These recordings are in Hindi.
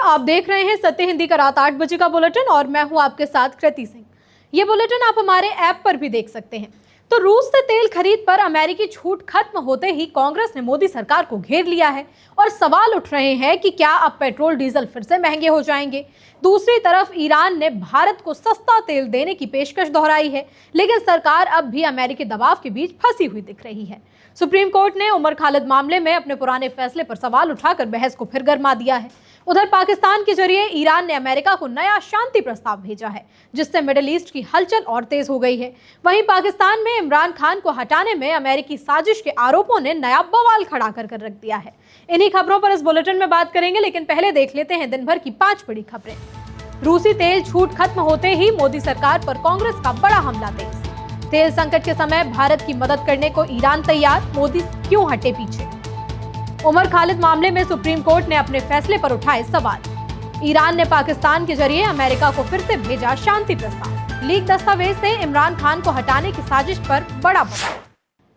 आप देख रहे हैं सत्य हिंदी का रात 8 बजे का बुलेटिन और मैं हूं आपके साथ कृति सिंह। ये बुलेटिन आप हमारे ऐप पर भी देख सकते हैं। तो रूस से तेल खरीद पर अमेरिकी छूट खत्म होते ही कांग्रेस ने मोदी सरकार को घेर लिया है और सवाल उठ रहे हैं कि क्या अब पेट्रोल डीजल फिर से महंगे हो जाएंगे। दूसरी तरफ ईरान ने भारत को सस्ता तेल देने की पेशकश दोहराई है, लेकिन सरकार अब भी अमेरिकी दबाव के बीच फंसी हुई दिख रही है। सुप्रीम कोर्ट ने उमर खालिद मामले में अपने पुराने फैसले पर सवाल उठाकर बहस को फिर गरमा दिया है। उधर पाकिस्तान के जरिए ईरान ने अमेरिका को नया शांति प्रस्ताव भेजा है, जिससे मिडिल ईस्ट की हलचल और तेज हो गई है। वहीं पाकिस्तान में इमरान खान को हटाने में अमेरिकी साजिश के आरोपों ने नया बवाल खड़ा कर रख दिया है। इन्हीं खबरों पर इस बुलेटिन में बात करेंगे, लेकिन पहले देख लेते हैं दिन भर की 5 बड़ी खबरें। रूसी तेल छूट खत्म होते ही मोदी सरकार पर कांग्रेस का बड़ा हमला तेज। तेल संकट के समय भारत की मदद करने को ईरान तैयार, मोदी क्यों हटे पीछे। उमर खालिद मामले में सुप्रीम कोर्ट ने अपने फैसले पर उठाए सवाल। ईरान ने पाकिस्तान के जरिए अमेरिका को फिर से भेजा शांति प्रस्ताव। लीक दस्तावेज से इमरान खान को हटाने की साजिश पर बड़ा बवाल।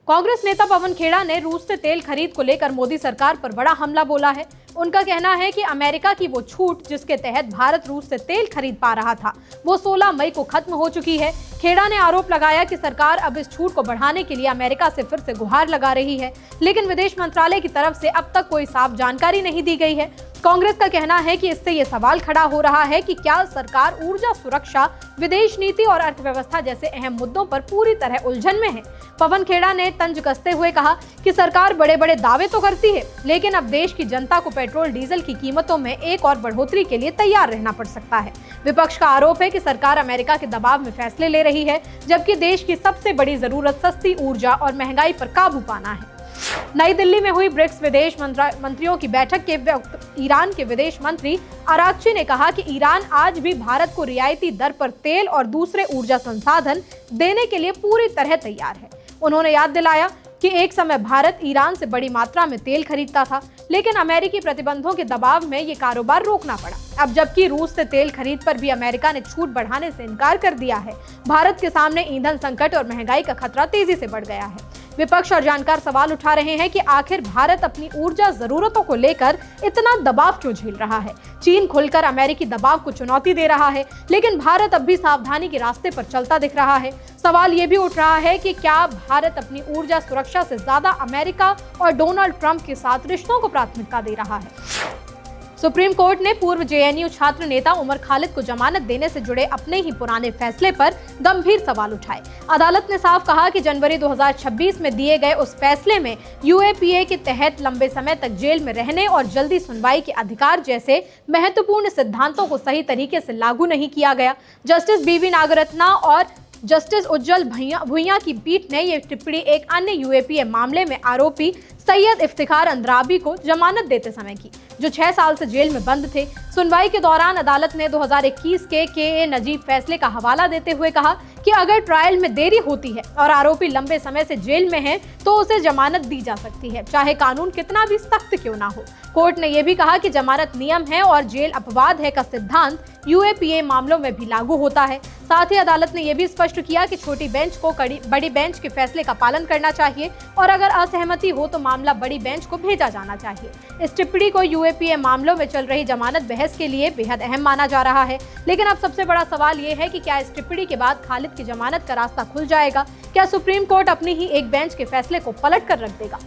कांग्रेस नेता पवन खेड़ा ने रूस से तेल खरीद को लेकर मोदी सरकार पर बड़ा हमला बोला है। उनका कहना है कि अमेरिका की वो छूट जिसके तहत भारत रूस से तेल खरीद पा रहा था, वो 16 मई को खत्म हो चुकी है। खेड़ा ने आरोप लगाया कि सरकार अब इस छूट को बढ़ाने के लिए अमेरिका से फिर से गुहार लगा रही है, लेकिन विदेश मंत्रालय की तरफ से अब तक कोई साफ जानकारी नहीं दी गई है। कांग्रेस का कहना है कि इससे ये सवाल खड़ा हो रहा है कि क्या सरकार ऊर्जा सुरक्षा, विदेश नीति और अर्थव्यवस्था जैसे अहम मुद्दों पर पूरी तरह उलझन में है। पवन खेड़ा ने तंज कसते हुए कहा कि सरकार बड़े बड़े दावे तो करती है, लेकिन अब देश की जनता को पेट्रोल डीजल की कीमतों में एक और बढ़ोतरी के लिए तैयार रहना पड़ सकता है। विपक्ष का आरोप है कि सरकार अमेरिका के दबाव में फैसले ले रही है, जबकि देश की सबसे बड़ी जरूरत सस्ती ऊर्जा और महंगाई पर काबू पाना है। नई दिल्ली में हुई ब्रिक्स विदेश मंत्रियों की बैठक के वक्त ईरान के विदेश मंत्री अरागची ने कहा कि ईरान आज भी भारत को रियायती दर पर तेल और दूसरे ऊर्जा संसाधन देने के लिए पूरी तरह तैयार है। उन्होंने याद दिलाया कि एक समय भारत ईरान से बड़ी मात्रा में तेल खरीदता था, लेकिन अमेरिकी प्रतिबंधों के दबाव में ये कारोबार रोकना पड़ा। अब जबकि रूस से तेल खरीद पर भी अमेरिका ने छूट बढ़ाने से इनकार कर दिया है, भारत के सामने ईंधन संकट और महंगाई का खतरा तेजी से बढ़ गया है। विपक्ष और जानकार सवाल उठा रहे हैं कि आखिर भारत अपनी ऊर्जा जरूरतों को लेकर इतना दबाव क्यों झेल रहा है। चीन खुलकर अमेरिकी दबाव को चुनौती दे रहा है, लेकिन भारत अब भी सावधानी के रास्ते पर चलता दिख रहा है। सवाल ये भी उठ रहा है कि क्या भारत अपनी ऊर्जा सुरक्षा से ज्यादा अमेरिका और डोनाल्ड ट्रंप के साथ रिश्तों को प्राथमिकता दे रहा है। सुप्रीम कोर्ट ने पूर्व जेएनयू छात्र नेता उमर खालिद को जमानत देने से जुड़े अपने ही पुराने फैसले पर गंभीर सवाल उठाए। अदालत ने साफ कहा कि जनवरी 2026 में दिए गए उस फैसले में यूएपीए के तहत लंबे समय तक जेल में रहने और जल्दी सुनवाई के अधिकार जैसे महत्वपूर्ण सिद्धांतों को सही तरीके से लागू नहीं किया गया। जस्टिस बीवी नागरत्ना और जस्टिस उज्जवल भुइयां की पीठ ने यह टिप्पणी एक अन्य यूएपीए मामले में आरोपी सैयद इफ्तिखार अंद्राबी को जमानत देते समय की, जो 6 साल से जेल में बंद थे। सुनवाई के दौरान अदालत ने 2021 के ए नजीब फैसले का हवाला देते हुए कहा कि अगर ट्रायल में देरी होती है और आरोपी लंबे समय से जेल में है तो उसे जमानत दी जा सकती है, चाहे कानून कितना भी सख्त क्यों ना हो। कोर्ट ने यह भी कहा कि जमानत नियम है और जेल अपवाद है का सिद्धांत यूएपीए मामलों में भी लागू होता है। साथ ही अदालत ने यह भी स्पष्ट किया कि छोटी बेंच को बड़ी बेंच के फैसले का पालन करना चाहिए और अगर असहमति हो तो मामला बड़ी बेंच को भेजा जाना चाहिए। इस टिप्पणी को यूएपीए मामलों में चल रही जमानत बहस के लिए बेहद अहम माना जा रहा है, लेकिन अब सबसे बड़ा सवाल ये है कि क्या इस टिप्पणी के बाद खालिद की जमानत का रास्ता खुल जाएगा? क्या सुप्रीम कोर्ट अपनी ही एक बेंच के फैसले को पलट कर रख देगा?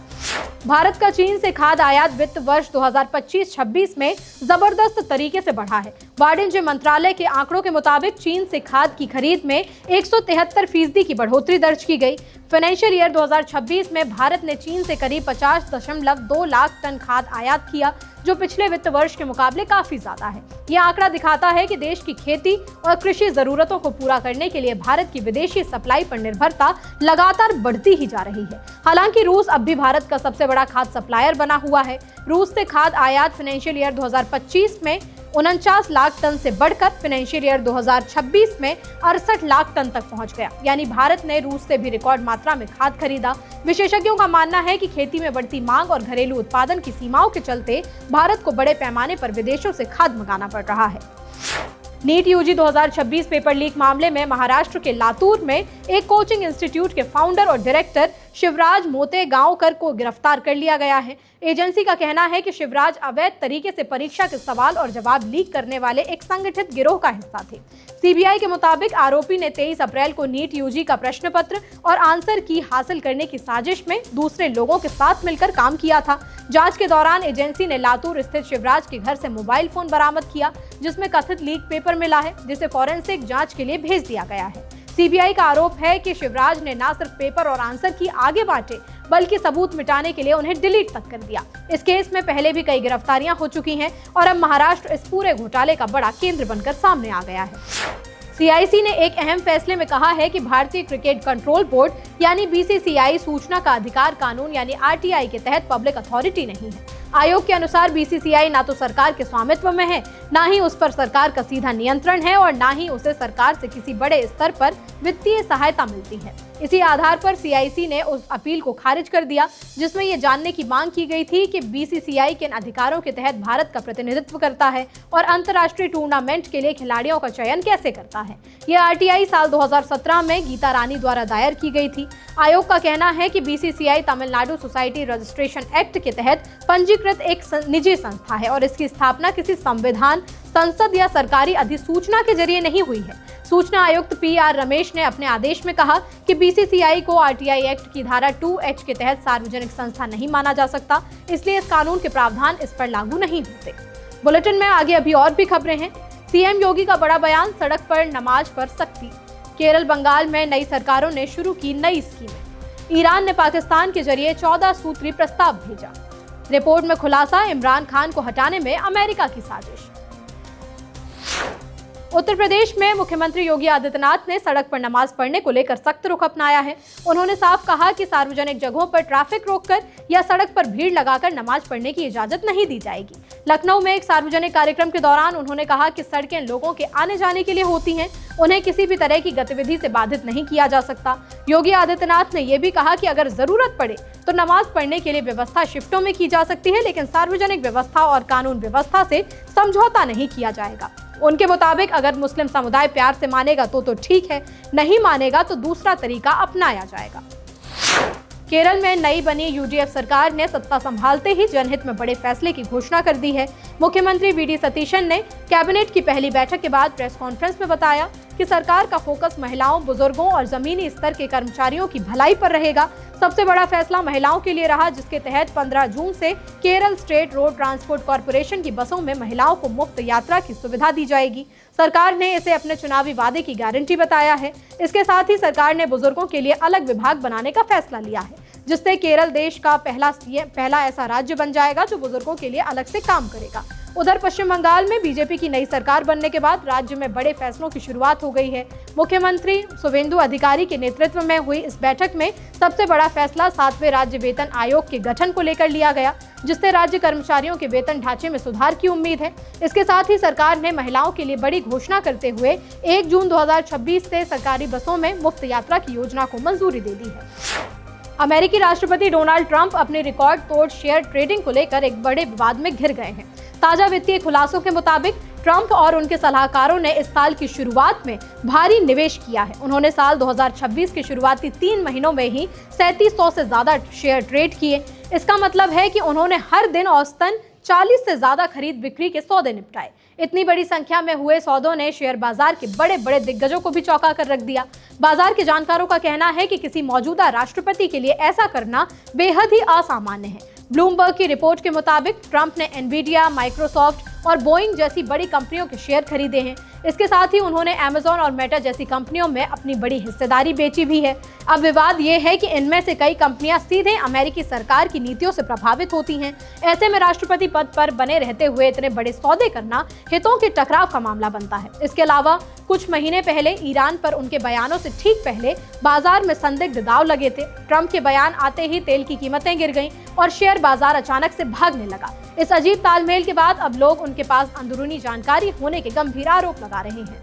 भारत का चीन से खाद आयात वित्त वर्ष 2025-26 में जबरदस्त तरीके से बढ़ा है। वाणिज्य मंत्रालय के आंकड़ों के मुताबिक चीन से खाद की खरीद में 173% की बढ़ोतरी दर्ज की गई। फाइनेंशियल ईयर 2026 में भारत ने चीन से करीब 50.2 लाख टन खाद आयात किया, जो पिछले वित्त वर्ष के मुकाबले काफी ज्यादा है। यह आंकड़ा दिखाता है कि देश की खेती और कृषि जरूरतों को पूरा करने के लिए भारत की विदेशी सप्लाई पर निर्भरता लगातार बढ़ती ही जा रही है। हालांकि रूस अब भी भारत का सबसे बड़ा खाद सप्लायर बना हुआ है। रूस से खाद आयात फाइनेंशियल ईयर 2025 में 49 लाख टन से बढ़कर फाइनेंशियल ईयर 2026 में 68 लाख टन तक पहुंच गया, यानी भारत ने रूस से भी रिकॉर्ड मात्रा में खाद खरीदा। विशेषज्ञों का मानना है कि खेती में बढ़ती मांग और घरेलू उत्पादन की सीमाओं के चलते भारत को बड़े पैमाने पर विदेशों से खाद मंगाना पड़ रहा है। नीट यूजी 2026 पेपर लीक मामले में महाराष्ट्र के लातूर में एक कोचिंग इंस्टीट्यूट के फाउंडर और डायरेक्टर शिवराज मोते गांवकर को गिरफ्तार कर लिया गया है। एजेंसी का कहना है कि शिवराज अवैध तरीके से परीक्षा के सवाल और जवाब लीक करने वाले एक संगठित गिरोह का हिस्सा थे। सीबीआई के मुताबिक आरोपी ने 23 अप्रैल को नीट यूजी का प्रश्न पत्र और आंसर की हासिल करने की साजिश में दूसरे लोगों के साथ मिलकर काम किया था। जांच के दौरान एजेंसी ने लातूर स्थित शिवराज के घर से मोबाइल फोन बरामद किया, जिसमें कथित लीक पेपर मिला है, जिसे फॉरेंसिक जांच के लिए भेज दिया गया है। सीबीआई का आरोप है कि शिवराज ने न सिर्फ पेपर और आंसर की आगे बांटे, बल्कि सबूत मिटाने के लिए उन्हें डिलीट तक कर दिया। इस केस में पहले भी कई गिरफ्तारियां हो चुकी हैं और अब महाराष्ट्र इस पूरे घोटाले का बड़ा केंद्र बनकर सामने आ गया है। सीआईसी ने एक अहम फैसले में कहा है कि भारतीय क्रिकेट कंट्रोल बोर्ड यानी बीसीसीआई सूचना का अधिकार कानून यानी आरटीआई के तहत पब्लिक अथॉरिटी नहीं है। आयोग के अनुसार बीसीसीआई ना तो सरकार के स्वामित्व में है, ना ही उस पर सरकार का सीधा नियंत्रण है और ना ही उसे सरकार से किसी बड़े स्तर पर वित्तीय सहायता मिलती है। इसी आधार पर सीआईसी ने उस अपील को खारिज कर दिया जिसमें ये जानने की मांग की गई थी कि बीसीसीआई किन अधिकारों के तहत भारत का प्रतिनिधित्व करता है और अंतर्राष्ट्रीय टूर्नामेंट के लिए खिलाड़ियों का चयन कैसे करता है। यह आरटीआई साल 2017 में गीता रानी द्वारा दायर की गई थी। आयोग का कहना है कि BCCI Tamil Nadu society registration act के तहत पंजीकृत एक निजी संस्था है और इसकी स्थापना किसी संविधान, संसद या सरकारी अधिसूचना के जरिए नहीं हुई है। सूचना आयुक्त पीआर रमेश ने अपने आदेश में कहा कि बीसीसीआई को आरटीआई एक्ट की धारा 2H के तहत सार्वजनिक संस्था नहीं माना जा सकता, इसलिए इस कानून के प्रावधान इस पर लागू नहीं होते। बुलेटिन में आगे अभी और भी खबरें हैं। सीएम योगी का बड़ा बयान, सड़क पर नमाज पर सख्ती। केरल बंगाल में नई सरकारों ने शुरू की नई स्कीमें। ईरान ने पाकिस्तान के जरिए 14 सूत्री प्रस्ताव भेजा। रिपोर्ट में खुलासा, इमरान खान को हटाने में अमेरिका की साजिश। उत्तर प्रदेश में मुख्यमंत्री योगी आदित्यनाथ ने सड़क पर नमाज पढ़ने को लेकर सख्त रुख अपनाया है। उन्होंने साफ कहा कि सार्वजनिक जगहों पर ट्रैफिक रोककर या सड़क पर भीड़ लगाकर नमाज पढ़ने की इजाजत नहीं दी जाएगी। लखनऊ में एक सार्वजनिक कार्यक्रम के दौरान उन्होंने कहा कि सड़कें लोगों के आने जाने के लिए होती हैं, उन्हें किसी भी तरह की गतिविधि से बाधित नहीं किया जा सकता। योगी आदित्यनाथ ने यह भी कहा कि अगर जरूरत पड़े तो नमाज पढ़ने के लिए व्यवस्था शिफ्टों में की जा सकती है, लेकिन सार्वजनिक व्यवस्था और कानून व्यवस्था से समझौता नहीं किया जाएगा। उनके मुताबिक अगर मुस्लिम समुदाय प्यार से मानेगा तो ठीक है, नहीं मानेगा तो दूसरा तरीका अपनाया जाएगा। केरल में नई बनी यूडीएफ सरकार ने सत्ता संभालते ही जनहित में बड़े फैसले की घोषणा कर दी है। मुख्यमंत्री वीडी सतीशन ने कैबिनेट की पहली बैठक के बाद प्रेस कॉन्फ्रेंस में बताया कि सरकार का फोकस महिलाओं, बुजुर्गों और जमीनी स्तर के कर्मचारियों की भलाई पर रहेगा। सबसे बड़ा फैसला महिलाओं के लिए रहा, जिसके तहत 15 जून से Kerala state road transport corporation की बसों में महिलाओं को मुफ्त यात्रा की सुविधा दी जाएगी। सरकार ने इसे अपने चुनावी वादे की गारंटी बताया है। इसके साथ ही सरकार ने बुजुर्गों के लिए अलग विभाग बनाने का फैसला लिया है, जिससे केरल देश का पहला ऐसा राज्य बन जाएगा जो बुजुर्गों के लिए अलग से काम करेगा। उधर पश्चिम बंगाल में बीजेपी की नई सरकार बनने के बाद राज्य में बड़े फैसलों की शुरुआत हो गई है। मुख्यमंत्री शुवेंदु अधिकारी के नेतृत्व में हुई इस बैठक में सबसे बड़ा फैसला 7वें राज्य वेतन आयोग के गठन को लेकर लिया गया, जिससे राज्य कर्मचारियों के वेतन ढांचे में सुधार की उम्मीद है। इसके साथ ही सरकार ने महिलाओं के लिए बड़ी घोषणा करते हुए 1 जून 2026 से सरकारी बसों में मुफ्त यात्रा की योजना को मंजूरी दे दी है। अमेरिकी राष्ट्रपति डोनाल्ड ट्रंप अपने रिकॉर्ड तोड़ शेयर ट्रेडिंग को लेकर एक बड़े विवाद में घिर गए हैं। ताजा वित्तीय खुलासों के मुताबिक ट्रंप और उनके सलाहकारों ने इस साल की शुरुआत में भारी निवेश किया है। उन्होंने साल 2026 के शुरुआती 3 महीनों में ही 3700 से ज्यादा शेयर ट्रेड किए। इसका मतलब है कि उन्होंने हर दिन औसतन 40 से ज्यादा खरीद बिक्री के सौदे निपटाए। इतनी बड़ी संख्या में हुए सौदों ने शेयर बाजार के बड़े बड़े दिग्गजों को भी चौंका कर रख दिया। बाजार के जानकारों का कहना है कि किसी मौजूदा राष्ट्रपति के लिए ऐसा करना बेहद ही असामान्य है। ब्लूमबर्ग की रिपोर्ट के मुताबिक ट्रंप ने एनवीडिया, माइक्रोसॉफ्ट और बोइंग जैसी बड़ी कंपनियों के शेयर खरीदे हैं। इसके साथ ही उन्होंने अमेज़न और मेटा जैसी कंपनियों में अपनी बड़ी हिस्सेदारी बेची भी है। अब विवाद ये है कि इनमें से कई कंपनियां सीधे अमेरिकी सरकार की नीतियों से प्रभावित होती हैं। ऐसे में राष्ट्रपति पद पर बने रहते हुए इतने बड़े सौदे करना हितों के टकराव का मामला बनता है। इसके अलावा कुछ महीने पहले ईरान पर उनके बयानों से ठीक पहले बाजार में संदिग्ध दांव लगे थे। ट्रंप के बयान आते ही तेल की कीमतें गिर गईं और शेयर बाजार अचानक से भागने लगा। इस अजीब तालमेल के बाद अब लोग उनके पास अंदरूनी जानकारी होने के गंभीर आरोप लगा रहे हैं।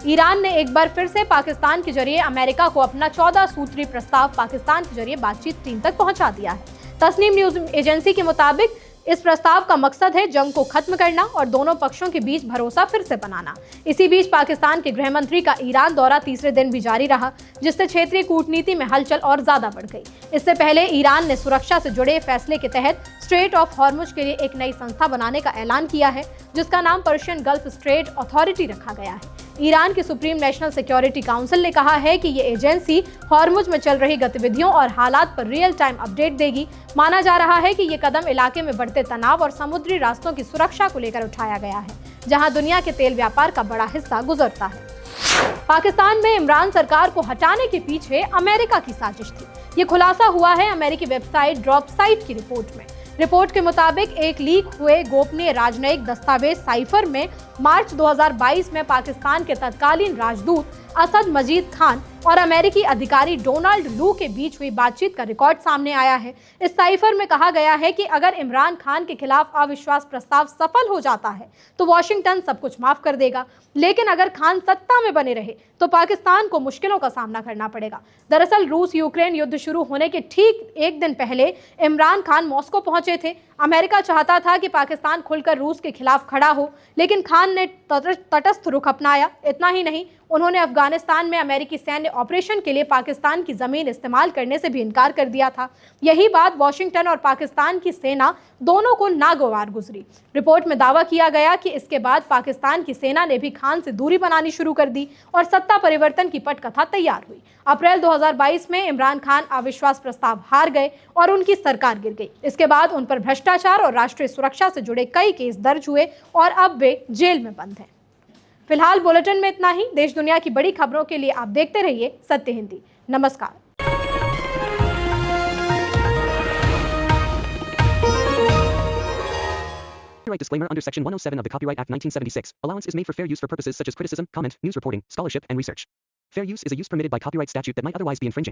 ईरान ने एक बार फिर से पाकिस्तान के जरिए अमेरिका को अपना 14 सूत्री प्रस्ताव पाकिस्तान के जरिए बातचीत टीम तक पहुंचा दिया है। तस्नीम न्यूज एजेंसी के मुताबिक इस प्रस्ताव का मकसद है जंग को खत्म करना और दोनों पक्षों के बीच भरोसा फिर से बनाना। इसी बीच पाकिस्तान के गृह मंत्री का ईरान दौरा तीसरे दिन भी जारी रहा, जिससे क्षेत्रीय कूटनीति में हलचल और ज्यादा बढ़ गई। इससे पहले ईरान ने सुरक्षा से जुड़े फैसले के तहत स्ट्रेट ऑफ हॉर्मुज के लिए एक नई संस्था बनाने का ऐलान किया है, जिसका नाम पर्शियन गल्फ स्ट्रेट अथॉरिटी रखा गया है। ईरान की सुप्रीम नेशनल सिक्योरिटी काउंसिल ने कहा है कि ये एजेंसी हॉर्मुज में चल रही गतिविधियों और हालात पर रियल टाइम अपडेट देगी। माना जा रहा है कि ये कदम इलाके में बढ़ते तनाव और समुद्री रास्तों की सुरक्षा को लेकर उठाया गया है, जहां दुनिया के तेल व्यापार का बड़ा हिस्सा गुजरता है। पाकिस्तान में इमरान सरकार को हटाने के पीछे अमेरिका की साजिश थी। ये खुलासा हुआ है अमेरिकी वेबसाइट ड्रॉप साइट की रिपोर्ट में। रिपोर्ट के मुताबिक एक लीक हुए गोपनीय राजनयिक दस्तावेज साइफर में मार्च 2022 में पाकिस्तान के तत्कालीन राजदूत असद मजीद खान और अमेरिकी अधिकारी डोनाल्ड लू के बीच हुई बातचीत का रिकॉर्ड सामने आया है। इस साइफर में कहा गया है कि अगर इमरान खान के खिलाफ अविश्वास प्रस्ताव सफल हो जाता है तो वॉशिंगटन सब कुछ माफ कर देगा, लेकिन अगर खान सत्ता में बने रहे तो पाकिस्तान को मुश्किलों का सामना करना पड़ेगा। दरअसल रूस यूक्रेन युद्ध शुरू होने के ठीक एक दिन पहले इमरान खान मॉस्को पहुंचे थे। अमेरिका चाहता था कि पाकिस्तान खुलकर रूस के खिलाफ खड़ा हो, लेकिन खान ने तटस्थ रुख अपनाया। इतना ही नहीं, उन्होंने अफगानिस्तान में अमेरिकी सैन्य ऑपरेशन के लिए पाकिस्तान की जमीन इस्तेमाल करने से भी इनकार कर दिया था। यही बात वॉशिंगटन और पाकिस्तान की सेना दोनों को नागवार गुजरी। रिपोर्ट में दावा किया गया कि इसके बाद पाकिस्तान की सेना ने भी खान से दूरी बनानी शुरू कर दी और सत्ता परिवर्तन की पटकथा तैयार हुई। अप्रैल 2022 में इमरान खान अविश्वास प्रस्ताव हार गए और उनकी सरकार गिर गई। इसके बाद उन पर भ्रष्टाचार और राष्ट्रीय सुरक्षा से जुड़े कई केस दर्ज हुए और अब वे जेल में बंद हैं। फिलहाल बुलेटिन में इतना ही। देश दुनिया की बड़ी खबरों के लिए आप देखते रहिए सत्य हिंदी। नमस्कार। Copyright disclaimer under Section 107 of the Copyright Act 1976. Allowance is made for fair use for purposes such as criticism, comment, news reporting, scholarship, and research. Fair use is a use permitted by copyright statute that might otherwise be infringing.